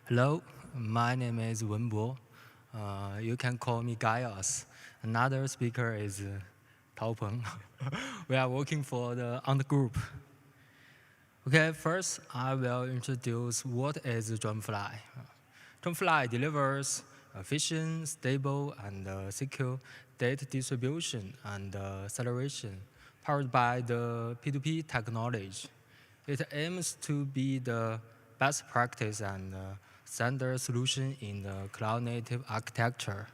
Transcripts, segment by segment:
Hello, my name is Wenbo. You can call me Gaius. Another speaker is Tao Peng. We are working on the group. Okay, first I will introduce what is Dragonfly. Dragonfly delivers efficient, stable, and secure data distribution and acceleration powered by the P2P technology. It aims to be the best practice and standard solution in the cloud-native architecture.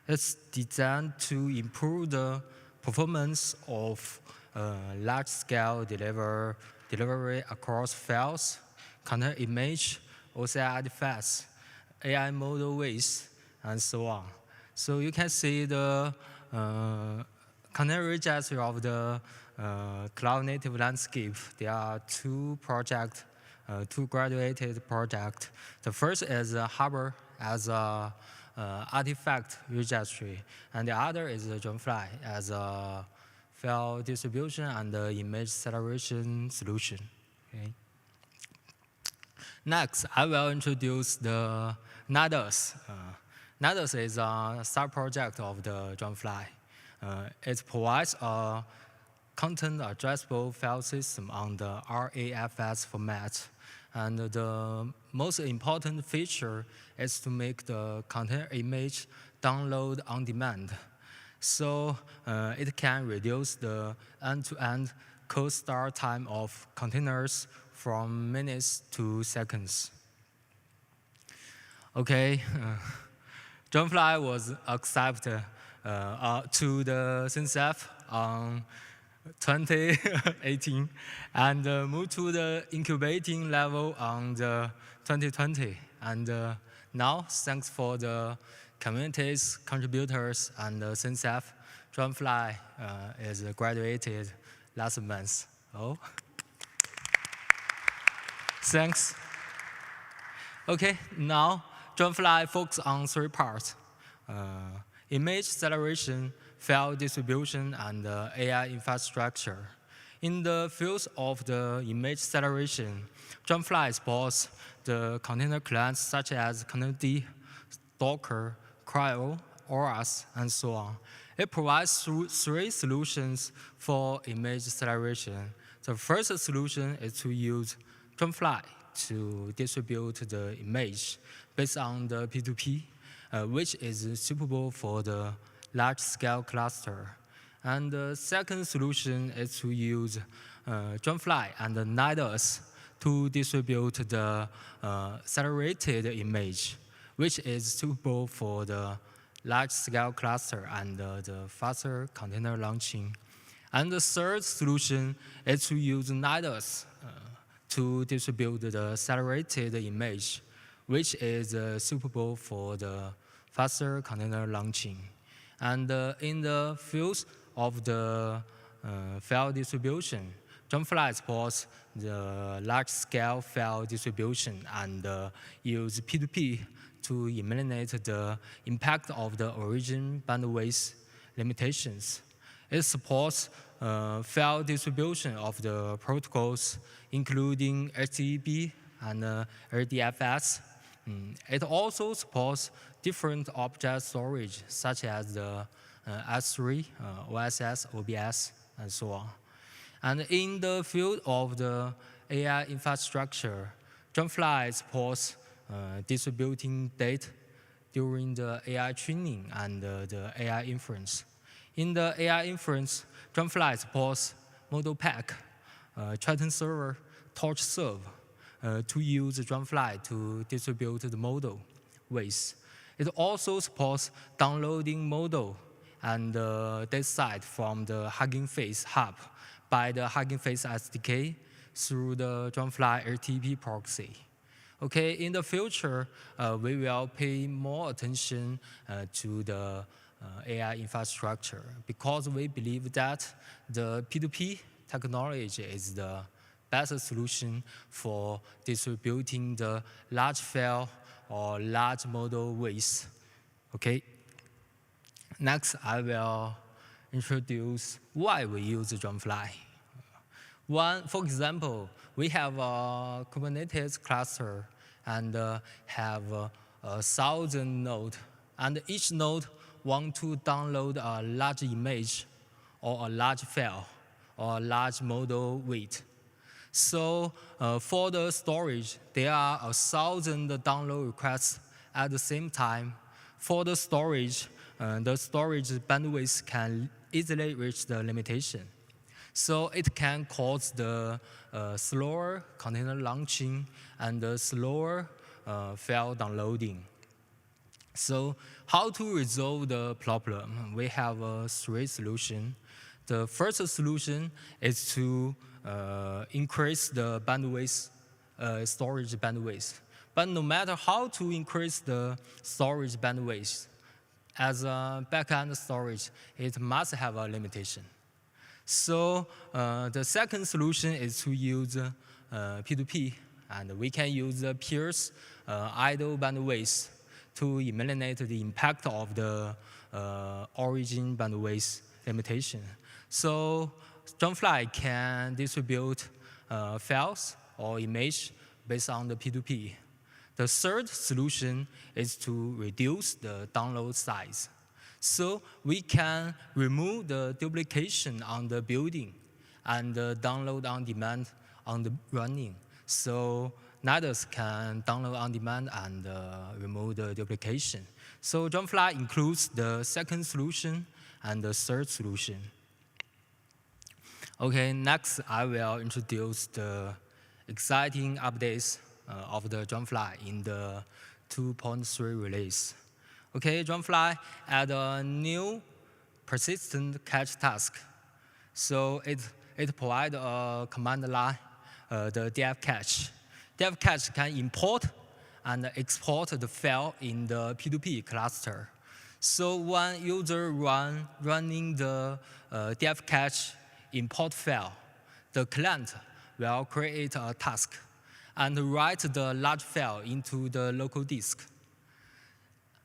It's designed to improve the performance of large-scale delivery across files, content image, OCI artifacts, AI model weights, and so on. So you can see the content registry of the cloud-native landscape. There are two graduated projects. The first is Harbor as a artifact registry, and the other is Dragonfly as a file distribution and image acceleration solution. Okay. Next, I will introduce the Nados. Nados is a sub-project of the Dragonfly. It provides a content addressable file system on the RAFS format. And the most important feature is to make the container image download on demand. So it can reduce the end-to-end code start time of containers from minutes to seconds. Okay, Dragonfly was accepted to the SynSF on 2018 and moved to the incubating level on the 2020. And now, thanks for the community's contributors and SynSF, Dragonfly is graduated last month. Oh, thanks. Okay, now Dragonfly focuses on three parts: image acceleration, file distribution, and AI infrastructure. In the fields of the image acceleration, Dragonfly supports the container clients such as Kubernetes, Docker, Cryo, ORAS, and so on. It provides three solutions for image acceleration. The first solution is to use Dragonfly to distribute the image based on the P2P, which is suitable for the large-scale cluster. And the second solution is to use Dragonfly and Nados to distribute the accelerated image, which is suitable for the large-scale cluster and the faster container launching. And the third solution is to use Nados to distribute the accelerated image, which is suitable for the faster container launching. And in the fields of the file distribution, Dragonfly supports the large-scale file distribution and use P2P to eliminate the impact of the origin bandwidth limitations. It supports file distribution of the protocols, including HTTP and RDFS. It also supports different object storage, such as the S3, OSS, OBS, and so on. And in the field of the AI infrastructure, Dragonfly supports distributing data during the AI training and the AI inference. In the AI inference, Dragonfly supports model pack, Triton server, Torch serve, to use Dragonfly to distribute the model weights. It also supports downloading model and dataset from the Hugging Face hub by the Hugging Face SDK through the Dragonfly RTP proxy. Okay, in the future, we will pay more attention to the AI infrastructure because we believe that the P2P technology is the best solution for distributing the large file or large model weights. Okay. Next, I will introduce why we use Dragonfly. For example, we have a Kubernetes cluster and have 1,000 nodes. And each node want to download a large image or a large file or a large model weight. So for the storage, there are 1,000 download requests at the same time. For the storage bandwidth can easily reach the limitation. So it can cause the slower container launching and the slower file downloading. So how to resolve the problem? We have 3 solutions. The first solution is to increase the bandwidth, storage bandwidth. But no matter how to increase the storage bandwidth, as a backend storage, it must have a limitation. So the second solution is to use P2P, and we can use peers idle bandwidth to eliminate the impact of the origin bandwidth limitation. So Dragonfly can distribute files or image based on the P2P. The third solution is to reduce the download size. So we can remove the duplication on the building and download on demand on the running. So neither can download on demand and remove the duplication. So Dragonfly includes the second solution and the third solution. Okay, next I will introduce the exciting updates of the Dragonfly in the 2.3 release. Okay, Dragonfly add a new persistent catch task. So it provides a command line, the dev catch. Dev catch can import and export the file in the P2P cluster. So when user running the dev catch import file, the client will create a task and write the large file into the local disk.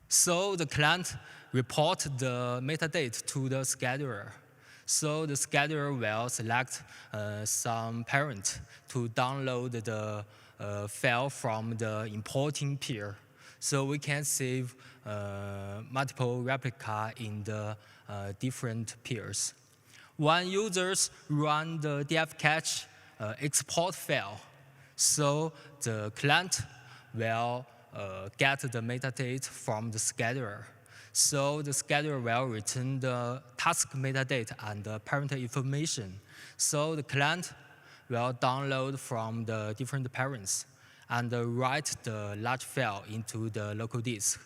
So the client report the metadata to the scheduler. So the scheduler will select some parent to download the file from the importing peer. So we can save multiple replica in the different peers. When users run the dev catch export file, so the client will get the metadata from the scheduler. So the scheduler will return the task metadata and the parent information. So the client will download from the different parents and write the large file into the local disk.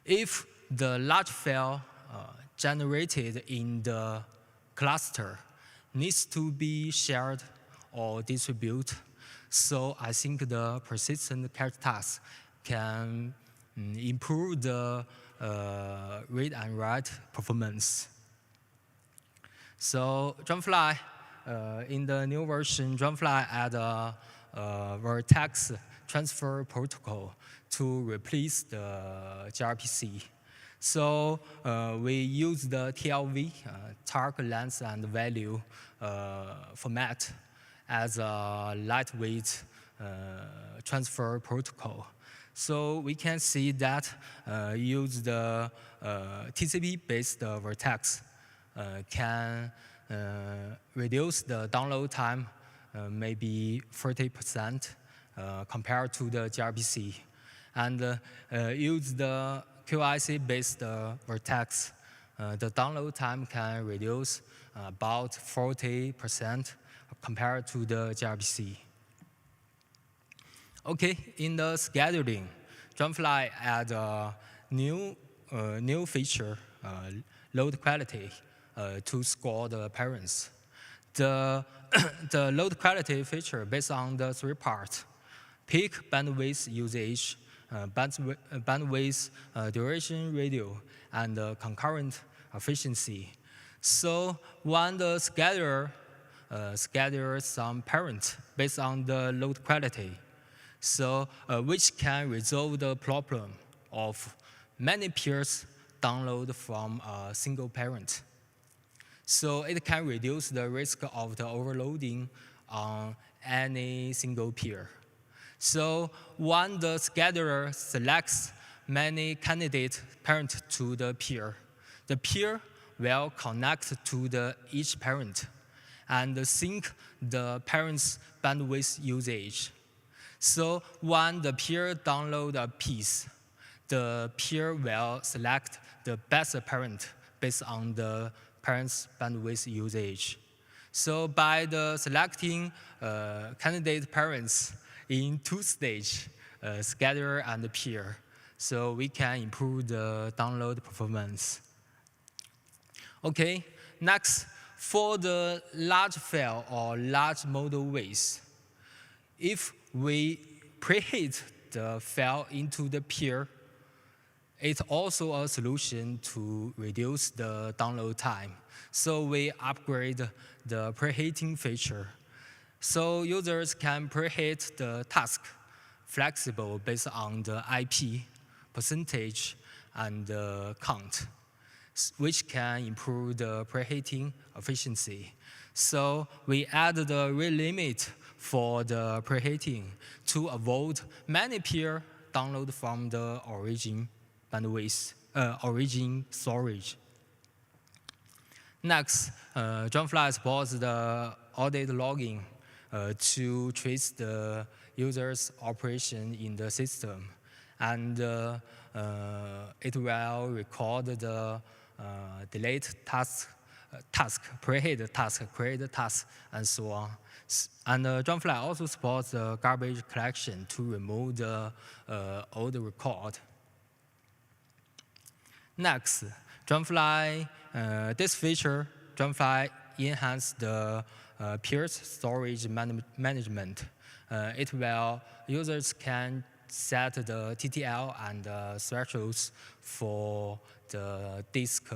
If the large file generated in the cluster needs to be shared or distributed, so I think the persistent catch task can improve the read and write performance. So Dragonfly, in the new version, Dragonfly add a vertex transfer protocol to replace the gRPC. So we use the TLV, target length and value format as a lightweight transfer protocol. So we can see that use the TCP-based vertex can reduce the download time maybe 30% compared to the gRPC. And use the QIC-based vertex, the download time can reduce about 40% compared to the gRPC. Okay, in the scheduling, Dragonfly add a new feature, load quality, to score the parents. The load quality feature based on the 3 parts: peak bandwidth usage, bandwidth duration radio, and concurrent efficiency. So when the scheduler schedules some parent based on the load quality, so which can resolve the problem of many peers download from a single parent. So it can reduce the risk of the overloading on any single peer. So when the scheduler selects many candidate parent to the peer will connect to each parent and sync the parent's bandwidth usage. So when the peer download a piece, the peer will select the best parent based on the parent's bandwidth usage. So by selecting candidate parents in two stages, scheduler and peer, so we can improve the download performance. Okay, next, for the large file or large model weights, if we preheat the file into the peer, it's also a solution to reduce the download time. So we upgrade the preheating feature. So users can preheat the task flexible based on the IP, percentage, and count, which can improve the preheating efficiency. So we add the rate limit for the preheating to avoid many peer download from the origin bandwidth, origin storage. Next, Dragonfly supports the audit logging to trace the user's operation in the system. And it will record the delete task, preheat task, create task, and so on. And Dragonfly also supports the garbage collection to remove the old record. Next, Dragonfly, this feature, Dragonfly enhances the peer storage management. Users can set the TTL and thresholds for the disk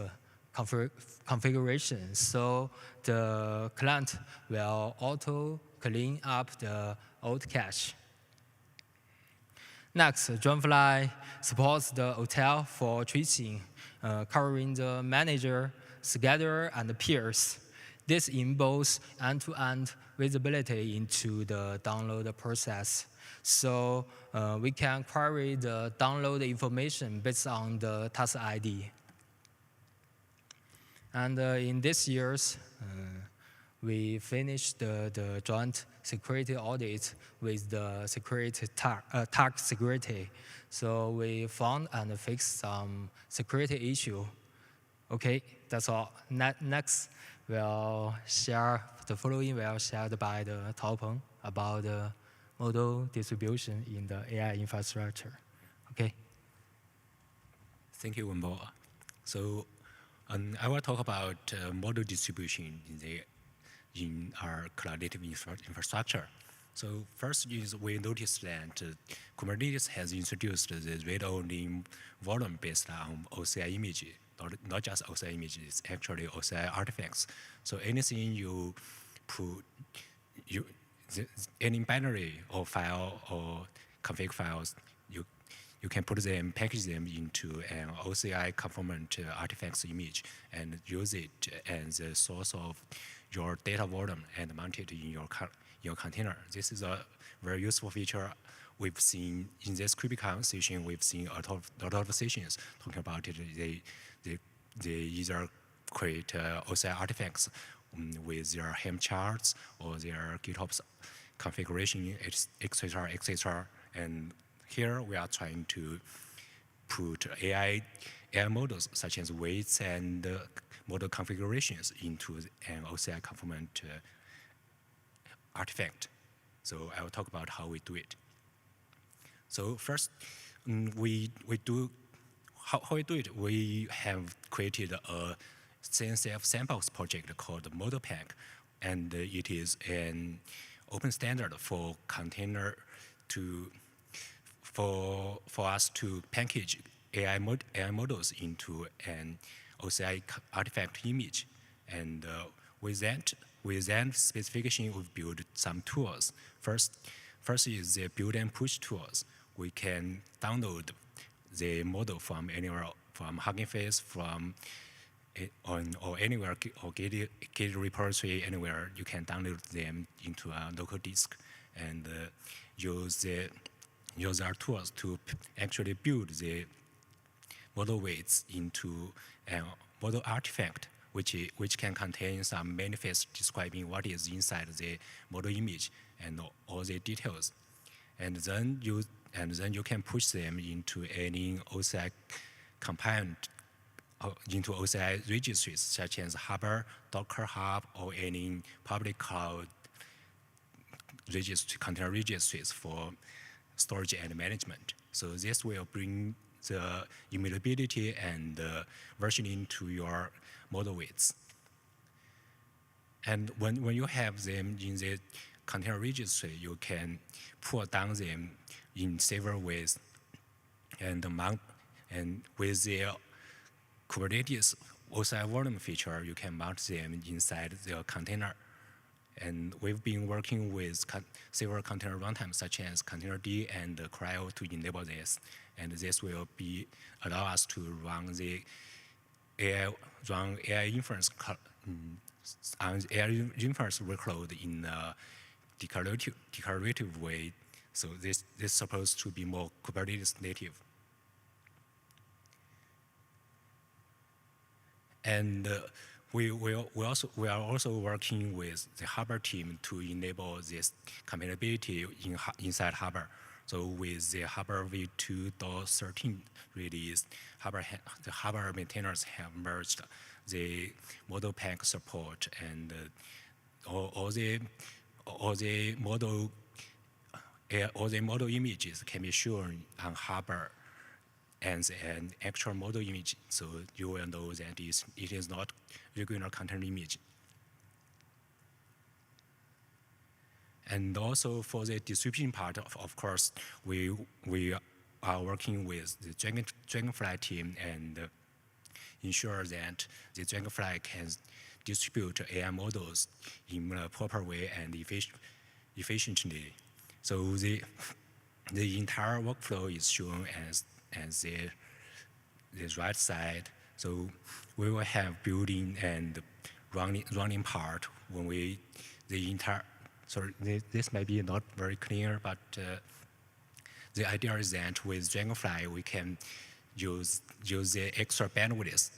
configuration. So the client will auto clean up the old cache. Next, Dragonfly supports the hotel for tracing, covering the manager, scheduler, and peers. This enables end-to-end visibility into the download process. So we can query the download information based on the task ID. And in this year's, we finished the joint security audit with the security tag security. So we found and fixed some security issue. Okay, that's all. Next, we'll share the following will shared by the Tao Peng about the model distribution in the AI infrastructure. Okay. Thank you, Wenbo. So I will talk about model distribution in our cloud-native infrastructure. So first is we noticed that Kubernetes has introduced the read-only volume based on OCI image, not just OCI images, it's actually OCI artifacts. So anything you put, any binary or file or config files, you can put them, package them into an OCI conformant artifacts image and use it as the source of your data volume and mount it in your container. This is a very useful feature. We've seen in this KubeCon session, we've seen a lot of sessions talking about it. They either create OCI artifacts with their Helm charts or their GitOps configuration, etc., etc. And here we are trying to put AI models such as weights and model configurations into an OCI conformant artifact. So I will talk about how we do it. So first, how we do it, we have created a CNCF sandbox project called Model Pack, and it is an open standard for container for us to package AI models into an OCI artifact image. And with that specification, we've built some tools. First is the build and push tools. We can download the model from anywhere, from Hugging Face, or anywhere, or Git repository, anywhere. You can download them into a local disk and use our tools to actually build the model weights into a model artifact, which can contain some manifest describing what is inside the model image and all the details. And then you can push them into any OCI component, into OCI registries such as Harbor, Docker Hub, or any public cloud registry, container registries for storage and management. So this will bring the immutability and versioning to your model weights. And when you have them in the container registry, you can pull down them in several ways. And with the Kubernetes OCI volume feature, you can mount them inside the container. And we've been working with several container runtimes, such as Containerd and CRI-O, to enable this. And this will allow us to run the AI inference workload in a declarative way. So this is supposed to be more Kubernetes native. And we are also working with the Harbor team to enable this compatibility inside Harbor. So with the Harbor v2.3.0 release, the Harbor maintainers have merged the model pack support, and all the model images can be shown on Harbor as an actual model image, so you will know that it is not regular container image. And also for the distribution part, of course, we are working with the Dragonfly team and ensure that the Dragonfly can distribute AI models in a proper way and efficiently. So the entire workflow is shown as the right side. So we will have building and running part when sorry, this might be not very clear, but the idea is that with Dragonfly, we can use the extra bandwidth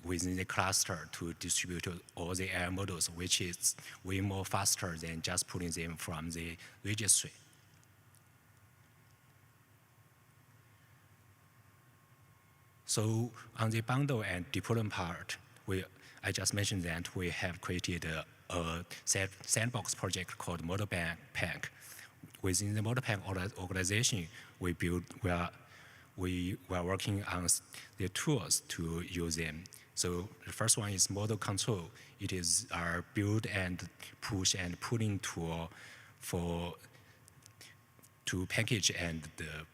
within the cluster to distribute all the AI models, which is way more faster than just pulling them from the registry. So on the bundle and deployment part, I just mentioned that we have created a sandbox project called Model Pack. Within the Model Pack organization, we are working on the tools to use them. So the first one is model control. It is our build and push and pulling tool to package and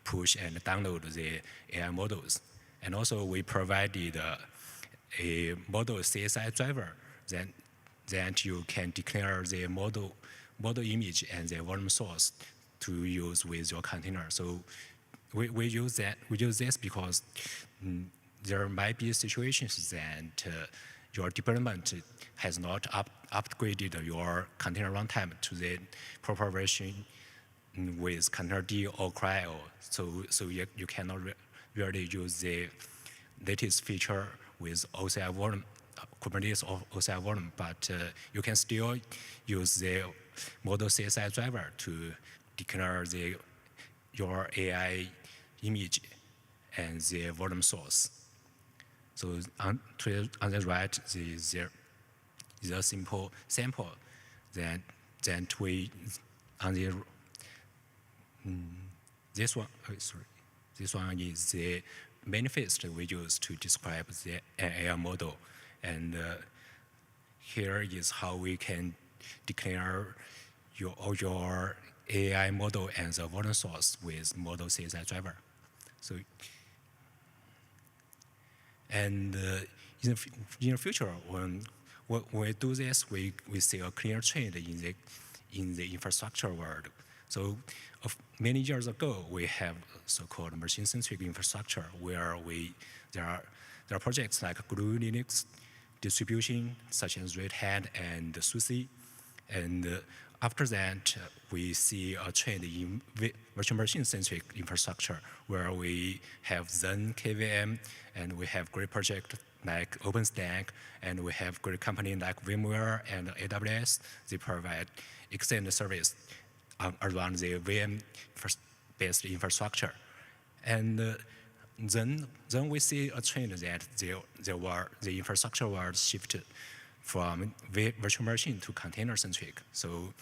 push and download the AI models. And also we provided a model CSI driver that you can declare the model image and the volume source to use with your container. So we use this because there might be situations that your deployment has not upgraded your container runtime to the proper version with Containerd or CRI-O. So you cannot really use the latest feature with OCI volume, Kubernetes or OCI volume, but you can still use the model CSI driver to declare your AI image and the volume source. So on the right, there is a simple sample that we on the this one. Sorry, this one is the manifest we use to describe the AI model, and here is how we can declare your AI model as a volume source with model CSI driver. So, and in the future, when we do this, we see a clear trend in the infrastructure world. So many years ago, we have so-called machine-centric infrastructure where there are projects like GNU Linux distribution, such as Red Hat and SUSE, and after that, we see a trend in virtual machine-centric infrastructure, where we have Zen, KVM, and we have great projects like OpenStack, and we have great companies like VMware and AWS. They provide excellent service around the VM-based infrastructure. And then we see a trend that the infrastructure will shift from virtual machine to container-centric. So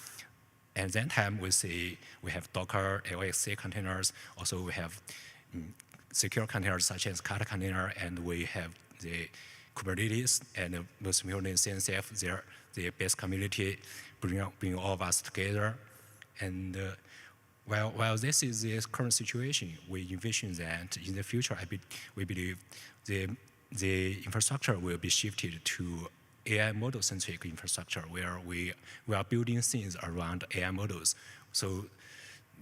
at that time, we have Docker, LXC containers. Also, we have secure containers such as Kata container, and we have the Kubernetes and most importantly CNCF. They're the best community, bring all of us together. And while this is the current situation, we envision that in the future, we believe the infrastructure will be shifted to AI model-centric infrastructure, where we are building things around AI models. So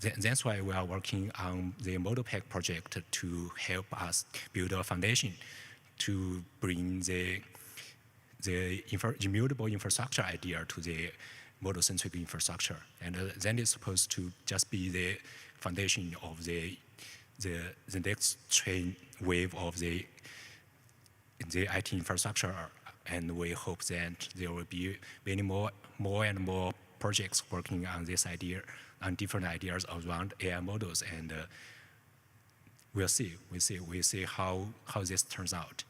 that's why we are working on the model pack project to help us build a foundation to bring the immutable infrastructure idea to the model-centric infrastructure. And then it's supposed to just be the foundation of the next wave of the IT infrastructure. And we hope that there will be many more and more projects working on this idea, on different ideas around AI models, and we'll see how this turns out.